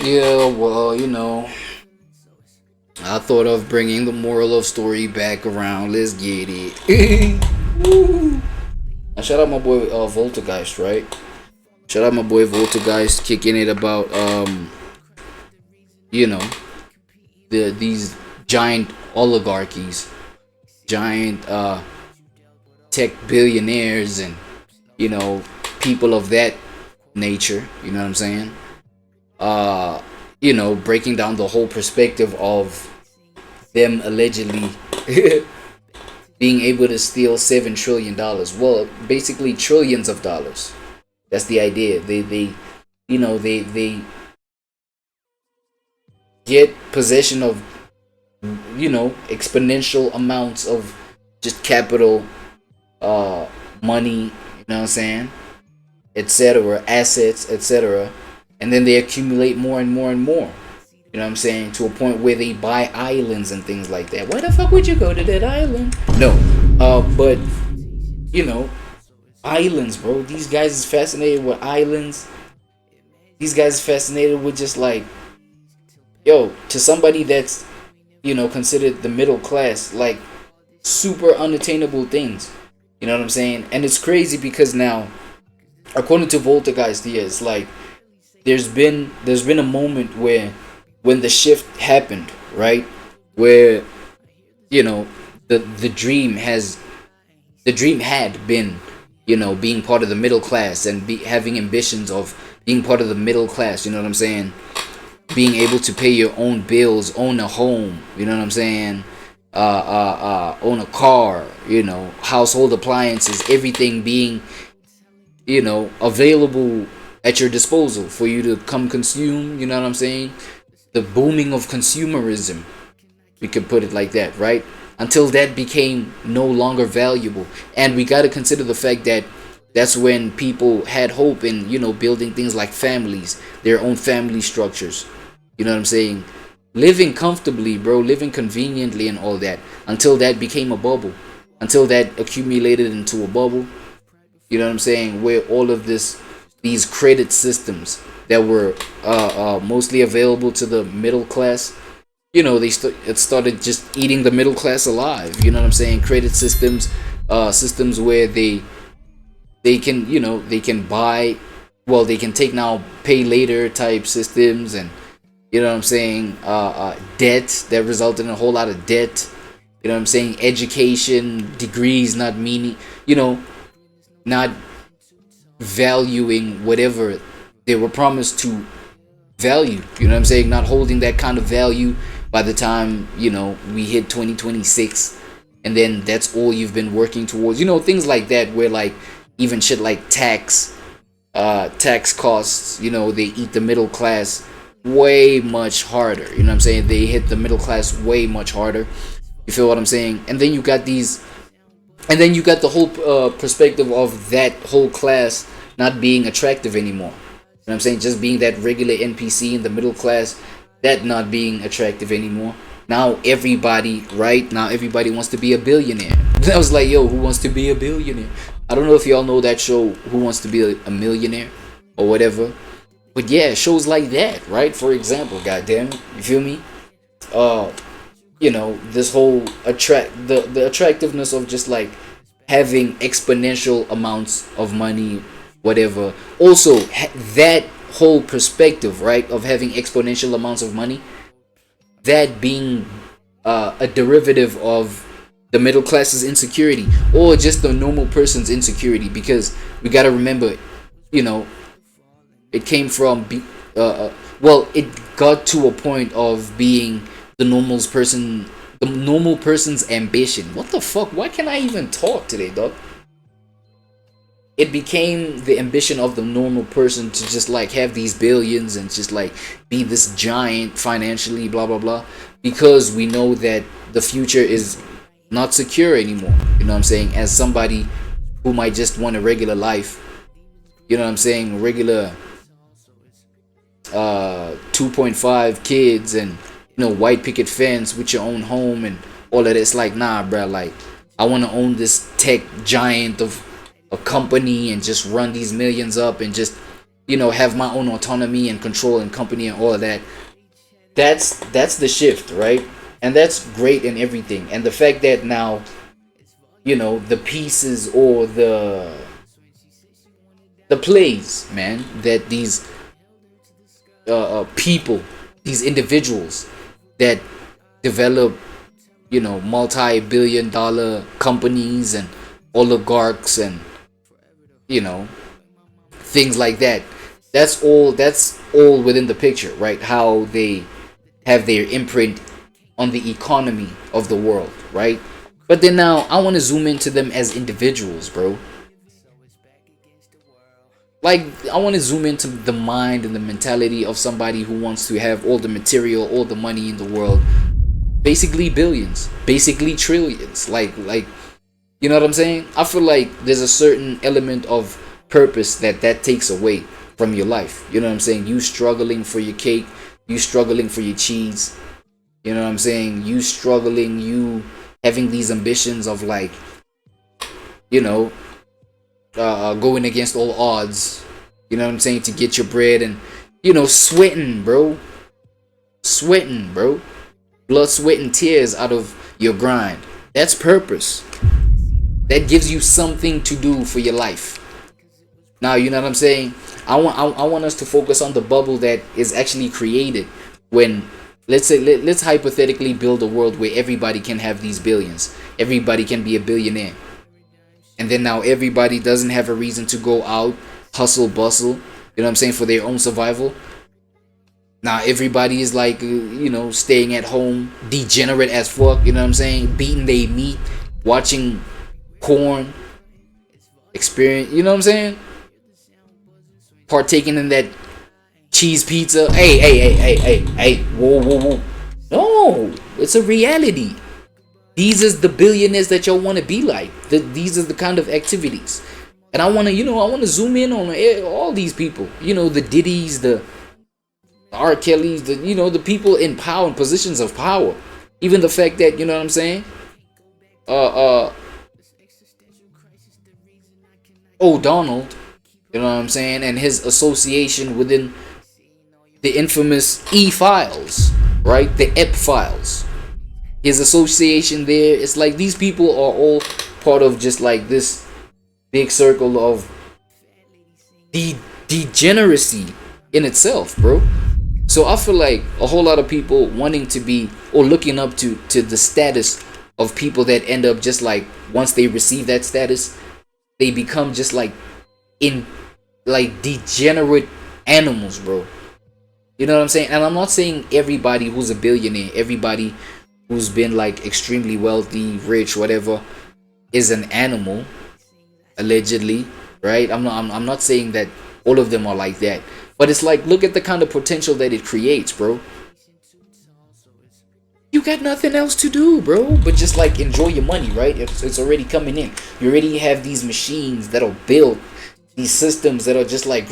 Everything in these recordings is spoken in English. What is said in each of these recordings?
Yeah, well, I thought of bringing the moral of story back around. Let's get it. Woo. Now, shout out my boy Voltageist, right? Shout out my boy Voltageist kicking it about you know, these giant oligarchies, giant tech billionaires, and you know, people of that nature. You know what I'm saying? Breaking down the whole perspective of them allegedly being able to steal $7 trillion. Well, basically trillions of dollars. That's the idea. They get possession of exponential amounts of just capital, money. You know what I'm saying? Etc. Assets, etc. And then they accumulate more and more and more. You know what I'm saying? To a point where they buy islands and things like that. Why the fuck would you go to that island? No. But islands, bro. These guys is fascinated with islands. These guys is fascinated with just like, to somebody that's, considered the middle class, like super unattainable things. You know what I'm saying? And it's crazy because now, according to Voltageist, it's like there's been a moment where when the shift happened, right? Where the dream had been being part of the middle class and having ambitions of being part of the middle class. You know what I'm saying? Being able to pay your own bills, own a home. You know what I'm saying? Own a car. Household appliances, everything being available at your disposal for you to come consume. You know what I'm saying? The booming of consumerism, we could put it like that, right? Until that became no longer valuable. And we got to consider the fact that that's when people had hope in, building things like families, their own family structures. You know what I'm saying? Living comfortably, bro, living conveniently and all that. Until that became a bubble. Until that accumulated into a bubble. You know what I'm saying? Where all of these credit systems that were mostly available to the middle class, it started just eating the middle class alive. You know what I'm saying? Credit systems, systems where they can buy, well, they can take now pay later type systems, and you know what I'm saying, debt that resulted in a whole lot of debt. You know what I'm saying? Education, degrees not meaning, not valuing whatever they were promised to value. You know what I'm saying? Not holding that kind of value by the time, we hit 2026. And then that's all you've been working towards. Things like that, where like even shit like tax costs, they eat the middle class way much harder. You know what I'm saying? They hit the middle class way much harder. You feel what I'm saying? And then you got the whole perspective of that whole class not being attractive anymore. You know what I'm saying? Just being that regular NPC in the middle class, that not being attractive anymore. Now everybody wants to be a billionaire. I was like, who wants to be a billionaire? I don't know if y'all know that show, Who Wants to Be a Millionaire or whatever. But yeah, shows like that, right? For example, goddamn, you feel me? This whole the attractiveness of just like having exponential amounts of money, whatever. Also, that whole perspective, right, of having exponential amounts of money, that being a derivative of the middle class's insecurity, or just the normal person's insecurity, because we gotta remember, it came from it got to a point of being the normal person's ambition. What the fuck? Why can't I even talk today, dog? It became the ambition of the normal person to just like have these billions and just like be this giant financially, blah blah blah, because we know that the future is not secure anymore. You know what I'm saying? As somebody who might just want a regular life, you know what I'm saying, regular 2.5 kids and white picket fence with your own home and all of that. It's like, nah, bruh, like I want to own this tech giant of a company and just run these millions up and just have my own autonomy and control and company and all of that. That's the shift, right? And that's great and everything. And the fact that now, the pieces or the plays, man, that these people, these individuals that develop, multi-billion-dollar companies and oligarchs and things like that. That's all within the picture, right? How they have their imprint on the economy of the world, right? But then now I want to zoom into them as individuals, bro. Like, I want to zoom into the mind and the mentality of somebody who wants to have all the material, all the money in the world, basically billions, basically trillions. Like, you know what I'm saying? I feel like there's a certain element of purpose that takes away from your life. You know what I'm saying? You struggling for your cake, you struggling for your cheese. You know what I'm saying? You struggling, you having these ambitions of, like, going against all odds. You know what I'm saying? To get your bread and, sweating, bro. Sweating, bro. Blood, sweat, and tears out of your grind. That's purpose. That gives you something to do for your life. Now, you know what I'm saying? I want us to focus on the bubble that is actually created when, let's hypothetically build a world where everybody can have these billions. Everybody can be a billionaire. And then now everybody doesn't have a reason to go out, hustle, bustle, you know what I'm saying, for their own survival. Now everybody is like, staying at home, degenerate as fuck, you know what I'm saying, beating their meat, watching porn, experience, you know what I'm saying, partaking in that cheese pizza. Hey, whoa. No, it's a reality. These is the billionaires that y'all want to be like. These are the kind of activities. And I want to zoom in on all these people. The Diddy's, the R. Kelly's, the people in power, in positions of power. Even the fact that, you know what I'm saying? O'Donnell, you know what I'm saying? And his association within the infamous E-Files, right? The EP files. His association there, it's like these people are all part of just like this big circle of degeneracy in itself, bro. So I feel like a whole lot of people wanting to be or looking up to the status of people that end up just like, once they receive that status, they become just like degenerate animals, bro. You know what I'm saying? And I'm not saying everybody who's a billionaire, everybody who's been like extremely wealthy, rich, whatever, is an animal, allegedly, right? I'm not saying that all of them are like that, but it's like, look at the kind of potential that it creates, bro. You got nothing else to do, bro, but just like enjoy your money, right? It's already coming in. You already have these machines that are built, these systems that are just like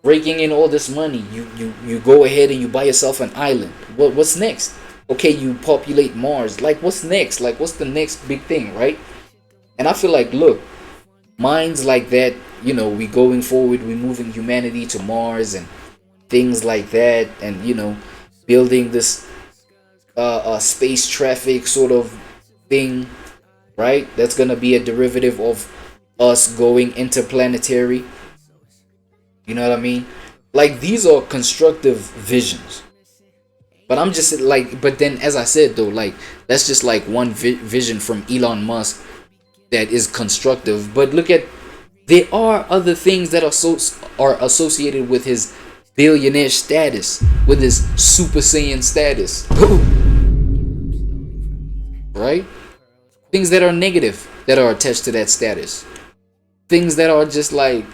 raking in all this money. You go ahead and you buy yourself an island. What's next? Okay, you populate Mars. Like, what's next? Like, what's the next big thing, right? And I feel like, look, minds like that, we going forward, we moving humanity to Mars and things like that, and building this space traffic sort of thing, right? That's gonna be a derivative of us going interplanetary. You know what I mean? Like, these are constructive visions. But I'm just like, but then as I said though, like, that's just like one vision from Elon Musk that is constructive. But look at, there are other things that are associated with his billionaire status, with his Super Saiyan status. Right? Things that are negative that are attached to that status. Things that are just like,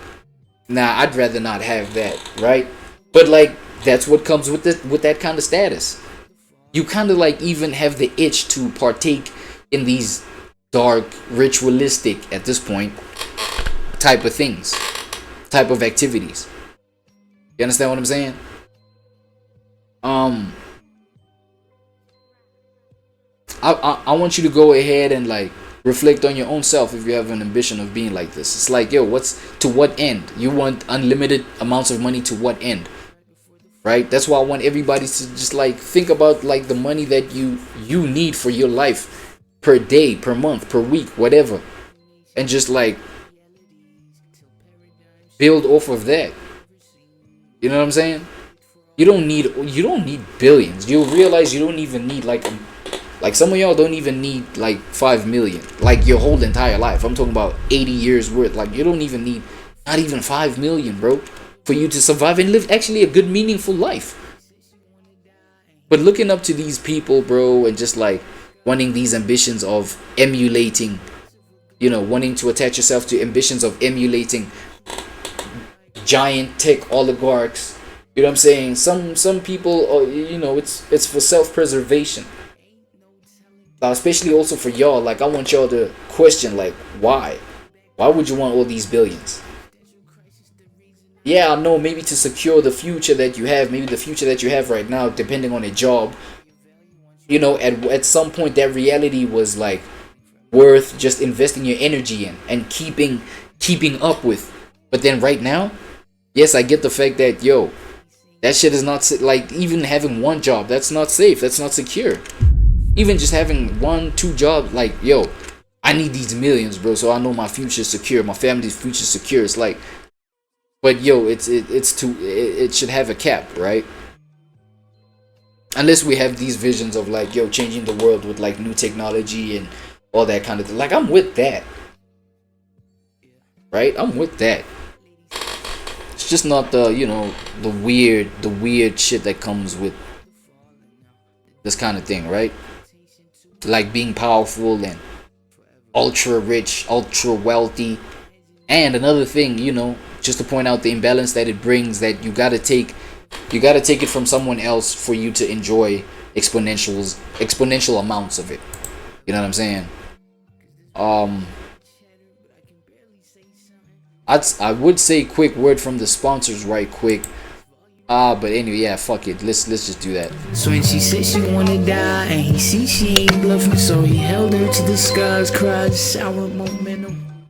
nah, I'd rather not have that, right? But like, that's what comes with that kind of status. You kind of like even have the itch to partake in these dark, ritualistic, at this point, type of things, type of activities. You understand what I'm saying? I want you to go ahead and like reflect on your own self if you have an ambition of being like this. It's like, yo, what's to what end? You want unlimited amounts of money to what end? Right? That's why I want everybody to just like think about like the money that you need for your life per day, per month, per week, whatever, and just like build off of that. You know what I'm saying? You don't need billions. You'll realize you don't even need like some of y'all don't even need like 5 million like your whole entire life. I'm talking about 80 years worth. Like you don't even need not even 5 million, bro, for you to survive and live actually a good meaningful life. But looking up to these people, bro, and just like wanting these ambitions of emulating, you know, wanting to attach yourself to ambitions of emulating giant tech oligarchs. You know what I'm saying? Some people, you know, it's for self-preservation. Especially also for y'all. Like I want y'all to question, like, why? Why would you want all these billions? Yeah, I know, maybe to secure the future that you have, maybe the future that you have right now, depending on a job. You know, at some point that reality was like worth just investing your energy in and keeping up with. But then right now, yes, I get the fact that, yo, that shit is not like, even having one job, that's not safe, that's not secure. Even just having 1-2 jobs, like, yo, I need these millions, bro, so I know my future is secure, my family's future is secure. It's like, but yo, it should have a cap, right? Unless we have these visions of like, yo, changing the world with like new technology and all that kind of thing. Like, I'm with that, right? I'm with that. It's just not the, you know, the weird shit that comes with this kind of thing, right? Like being powerful and ultra rich, ultra wealthy. And another thing, you know, just to point out the imbalance that it brings, that you gotta take it from someone else for you to enjoy exponential amounts of it. You know what I'm saying? I would say quick word from the sponsors right quick. But anyway, yeah, fuck it. Let's just do that. So when she said she wanna die, and he see she ain't bluffing, so he held her to the skies, cried sour moment.